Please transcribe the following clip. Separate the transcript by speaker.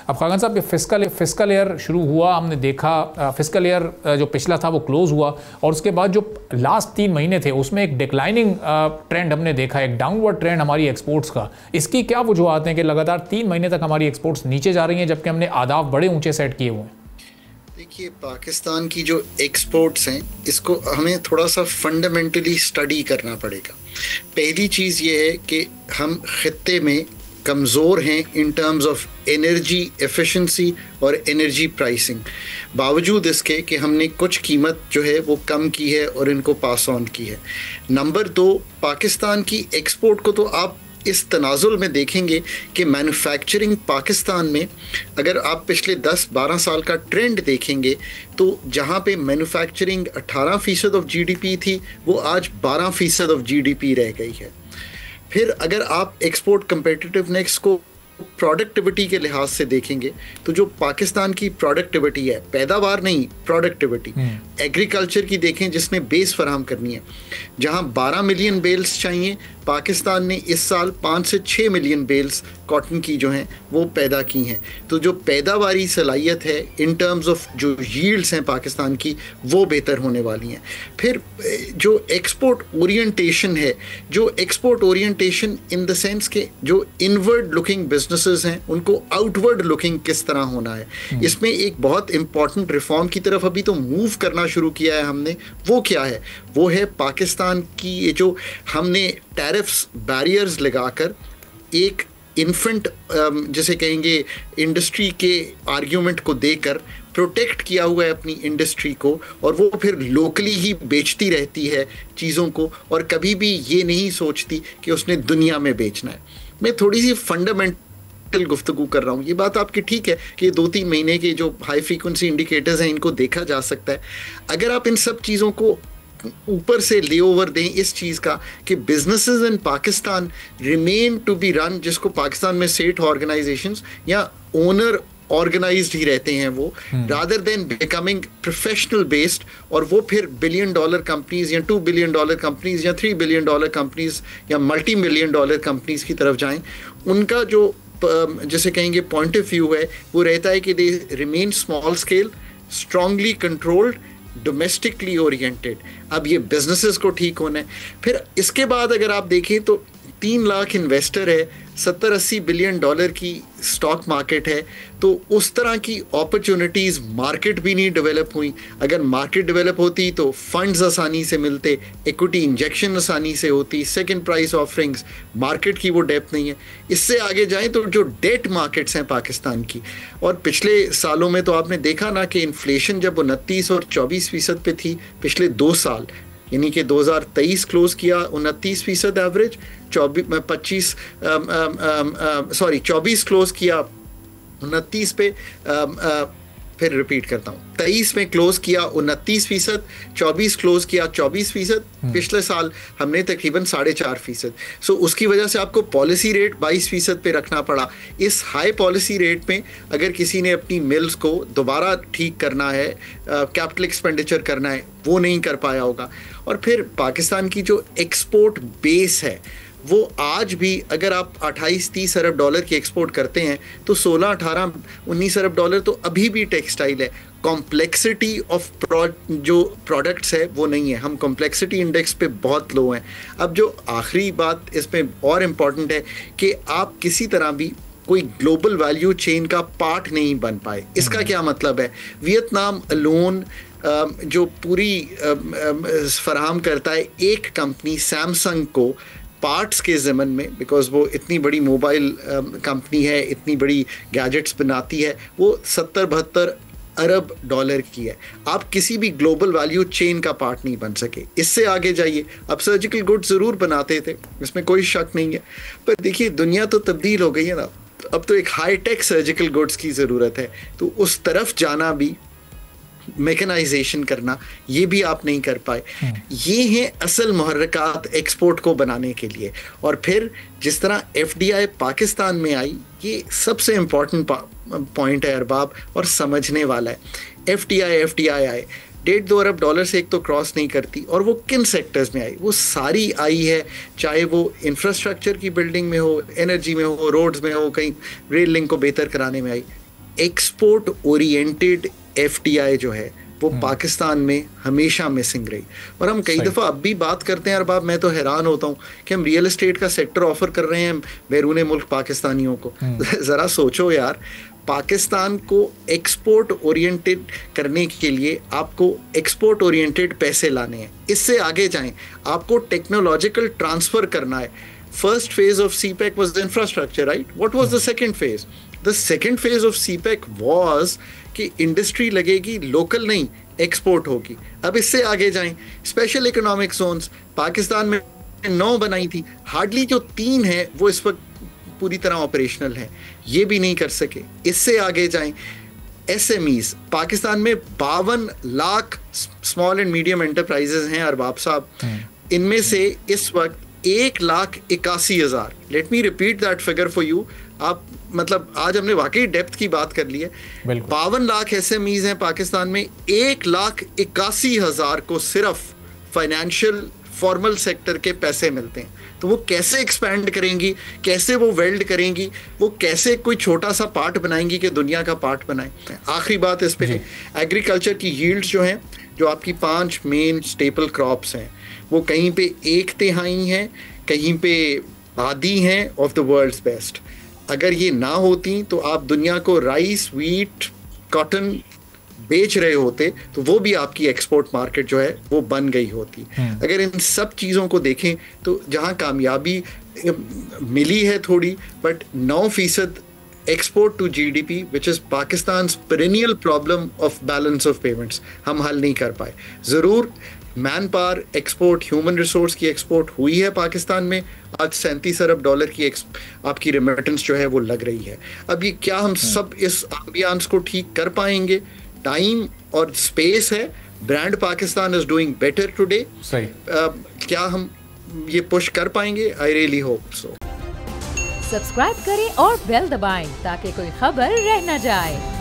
Speaker 1: अब खान साहब, fiscal year शुरू हुआ, हमने देखा फिस्कल ईयर जो पिछला था वो क्लोज हुआ, और उसके बाद जो लास्ट 3 महीने थे उसमें एक डिक्लाइनिंग ट्रेंड हमने देखा, एक डाउनवर्ड ट्रेंड हमारी एक्सपोर्ट्स का। इसकी क्या वजूहत हैं कि लगातार 3 महीने तक हमारी एक्सपोर्ट्स नीचे जा रही हैं जबकि हमने आदाफ बड़े ऊंचे सेट किए हुए हैं?
Speaker 2: देखिए, पाकिस्तान की जो एक्सपोर्ट्स हैं इसको हमें थोड़ा सा फंडामेंटली स्टडी करना पड़ेगा। पहली चीज़ ये है कि हम खित्ते में कमज़ोर हैं in terms of energy efficiency और एनर्जी प्राइसिंग, बावजूद इसके कि हमने कुछ कीमत जो है वो कम की है और इनको पास ऑन की है। नंबर 2, पाकिस्तान की एक्सपोर्ट को तो आप इस तनाजुल में देखेंगे कि मैन्युफैक्चरिंग पाकिस्तान में, अगर आप पिछले 10-12 साल का ट्रेंड देखेंगे तो जहाँ पे मैन्युफैक्चरिंग 18% ऑफ जीडीपी थी वो आज 12% ऑफ जीडीपी रह गई है। फिर अगर आप एक्सपोर्ट कम्पिटिटिवनेस को प्रोडक्टिविटी के लिहाज से देखेंगे तो जो पाकिस्तान की प्रोडक्टिविटी है, पैदावार नहीं, प्रोडक्टिविटी, एग्रीकल्चर की देखें जिसने बेस फराहम करनी है, जहां 12 मिलियन बेल्स चाहिए, पाकिस्तान ने इस साल 5 से 6 मिलियन बेल्स कॉटन की जो हैं वो पैदा की हैं। तो जो पैदावारी सलाहियत है इन टर्म्स ऑफ जो यील्ड्स हैं पाकिस्तान की, वो बेहतर होने वाली हैं। फिर जो एक्सपोर्ट ओरिएंटेशन है, जो export orientation in the sense के जो इनवर्ड लुकिंग बिजनेसेस हैं उनको आउटवर्ड लुकिंग किस तरह होना है, इसमें एक बहुत इंपॉर्टेंट रिफॉर्म की तरफ अभी तो मूव करना शुरू किया है हमने। वो क्या है? वो है पाकिस्तान की ये जो हमने टैरिफ्स बैरियर्स लगाकर एक इन्फेंट जैसे कहेंगे इंडस्ट्री के आर्ग्यूमेंट को देकर प्रोटेक्ट किया हुआ है अपनी इंडस्ट्री को, और वो फिर लोकली ही बेचती रहती है चीज़ों को और कभी भी ये नहीं सोचती कि उसने दुनिया में बेचना है। मैं थोड़ी सी फंडामेंटल गुफ्तगू कर रहा हूँ। ये बात आपकी ठीक है कि 2-3 महीने के जो हाई फ्रीक्वेंसी इंडिकेटर्स हैं इनको देखा जा सकता है। अगर आप इन सब चीज़ों को ऊपर से ले ओवर दें इस चीज़ का कि businesses in Pakistan remain to be run, जिसको पाकिस्तान में स्टेट ऑर्गेनाइजेशंस या ओनर ऑर्गेनाइज्ड ही रहते हैं वो, rather than becoming professional based, और वो फिर $1 बिलियन कंपनीज या $2 बिलियन कंपनीज या $3 बिलियन कंपनीज या $multi-million कंपनीज की तरफ जाएं। उनका जो जैसे कहेंगे पॉइंट ऑफ व्यू है वो रहता है कि they remain small scale, strongly controlled, domestically oriented. अब ये बिजनेसेस को ठीक होना है। फिर इसके बाद अगर आप देखें तो 3 लाख इन्वेस्टर है, $70-80 बिलियन की स्टॉक मार्केट है, तो उस तरह की अपॉर्चुनिटीज़ मार्केट भी नहीं डेवलप हुई। अगर मार्केट डेवलप होती तो फंड्स आसानी से मिलते, इक्विटी इंजेक्शन आसानी से होती, सेकंड प्राइस ऑफरिंग्स, मार्केट की वो डेप्थ नहीं है। इससे आगे जाएं तो जो डेट मार्केट्स हैं पाकिस्तान की, और पिछले सालों में तो आपने देखा ना कि इन्फ्लेशन जब 29 और 24% पे थी पिछले 2 साल, यानी कि 2023 क्लोज किया 29% एवरेज, 24 क्लोज किया 29 पे, फिर रिपीट करता हूँ, 23 में क्लोज किया 29%, 24 क्लोज किया 24%, पिछले साल हमने तकरीबन 4.5%। सो उसकी वजह से आपको पॉलिसी रेट 22% पे रखना पड़ा। इस हाई पॉलिसी रेट में अगर किसी ने अपनी मिल्स को दोबारा ठीक करना है, कैपिटल एक्सपेंडिचर करना है, वो नहीं कर पाया होगा। और फिर पाकिस्तान की जो एक्सपोर्ट बेस है वो आज भी, अगर आप 28-30 अरब डॉलर की एक्सपोर्ट करते हैं तो 16-18-19 अरब डॉलर तो अभी भी टेक्सटाइल है। कॉम्प्लेक्सिटी ऑफ जो प्रोडक्ट्स है वो नहीं है, हम कॉम्प्लेक्सिटी इंडेक्स पे बहुत लो हैं। अब जो आखिरी बात इसमें और इम्पॉर्टेंट है कि आप किसी तरह भी कोई ग्लोबल वैल्यू चेन का पार्ट नहीं बन पाए। इसका क्या मतलब है? वियतनाम अलोन जो पूरी फराहम करता है एक कंपनी सैमसंग को पार्ट्स के ज़मन में, बिकॉज वो इतनी बड़ी मोबाइल कंपनी है, इतनी बड़ी गैजेट्स बनाती है, वो 70-72 अरब डॉलर की है। आप किसी भी ग्लोबल वैल्यू चेन का पार्ट नहीं बन सके। इससे आगे जाइए, अब सर्जिकल गुड्स ज़रूर बनाते थे, इसमें कोई शक नहीं है, पर देखिए दुनिया तो तब्दील हो गई है ना, अब तो एक हाई टेक सर्जिकल गुड्स की ज़रूरत है, तो उस तरफ जाना भी, मैकेनाइजेशन करना, ये भी आप नहीं कर पाए। ये हैं असल मुहर्रिकात एक्सपोर्ट को बनाने के लिए। और फिर जिस तरह FDI पाकिस्तान में आई, ये सबसे इम्पॉर्टेंट पॉइंट है अरबाब, और समझने वाला है। FDI आए 1.5-2 अरब डॉलर से एक तो क्रॉस नहीं करती, और वो किन सेक्टर्स में आई? वो सारी आई है, चाहे वो इंफ्रास्ट्रक्चर की बिल्डिंग में हो, एनर्जी में हो, रोड्स में हो, कहीं रेल लिंक को बेहतर कराने में आई। एक्सपोर्ट ओरिएंटेड FDI जो है वो पाकिस्तान में हमेशा मिसिंग रही। और हम कई दफ़ा अब भी बात करते हैं अरबाब, मैं तो हैरान होता हूँ कि हम रियल एस्टेट का सेक्टर ऑफर कर रहे हैं बैरून मुल्क पाकिस्तानियों को। ज़रा सोचो यार, पाकिस्तान को एक्सपोर्ट ओरिएंटेड करने के लिए आपको एक्सपोर्ट ओरिएंटेड पैसे लाने हैं। इससे आगे जाएं, आपको टेक्नोलॉजिकल ट्रांसफ़र करना है। First phase of CPEC was the infrastructure, right? What was the second phase? The second phase of CPEC was कि इंडस्ट्री लगेगी, लोकल नहीं, एक्सपोर्ट होगी। अब इससे आगे जाएं, स्पेशल इकोनॉमिक जोन्स पाकिस्तान में 9 बनाई थी, हार्डली जो 3 है वो इस वक्त पूरी तरह ऑपरेशनल है, ये भी नहीं कर सके। इससे आगे जाएं, SMEs पाकिस्तान में 52 lakh small and medium enterprises हैं अरबाब साहब, इनमें से इस वक्त 1,81,000, let me repeat that figure for you. आप मतलब आज हमने वाकई डेप्थ की बात कर ली है। 52 लाख SMEs हैं पाकिस्तान में, 1,81,000 को सिर्फ फाइनेंशियल फॉर्मल सेक्टर के पैसे मिलते हैं। तो वो कैसे एक्सपैंड करेंगी, कैसे वो वेल्ड करेंगी, वो कैसे कोई छोटा सा पार्ट बनाएंगी कि दुनिया का पार्ट बनाएं। आखिरी बात इस पे, एग्रीकल्चर की यील्ड्स जो हैं, जो आपकी 5 मेन स्टेपल क्रॉप्स हैं, वो कहीं पे 1/3 हैं, कहीं पे आधी हैं ऑफ द वर्ल्ड्स बेस्ट। अगर ये ना होती तो आप दुनिया को राइस, व्हीट, कॉटन बेच रहे होते तो वो भी आपकी एक्सपोर्ट मार्केट जो है वो बन गई होती। अगर इन सब चीज़ों को देखें तो जहाँ कामयाबी मिली है थोड़ी, but 9% export to GDP which is Pakistan's perennial problem of balance of payments हम हल नहीं कर पाए। ज़रूर man power export, human resource की एक्सपोर्ट हुई है पाकिस्तान में। आज $37 अरब की आपकी रेमिटेंस जो है वो लग रही है। अब ये क्या हम सब इस एम्बियंस को ठीक कर पाएंगे? टाइम और स्पेस है। Brand Pakistan is doing better today.
Speaker 1: सही।
Speaker 2: क्या हम ये पुश कर पाएंगे? I really hope so.
Speaker 3: Subscribe करें और बेल दबाएं ताकि कोई खबर रह न जाए।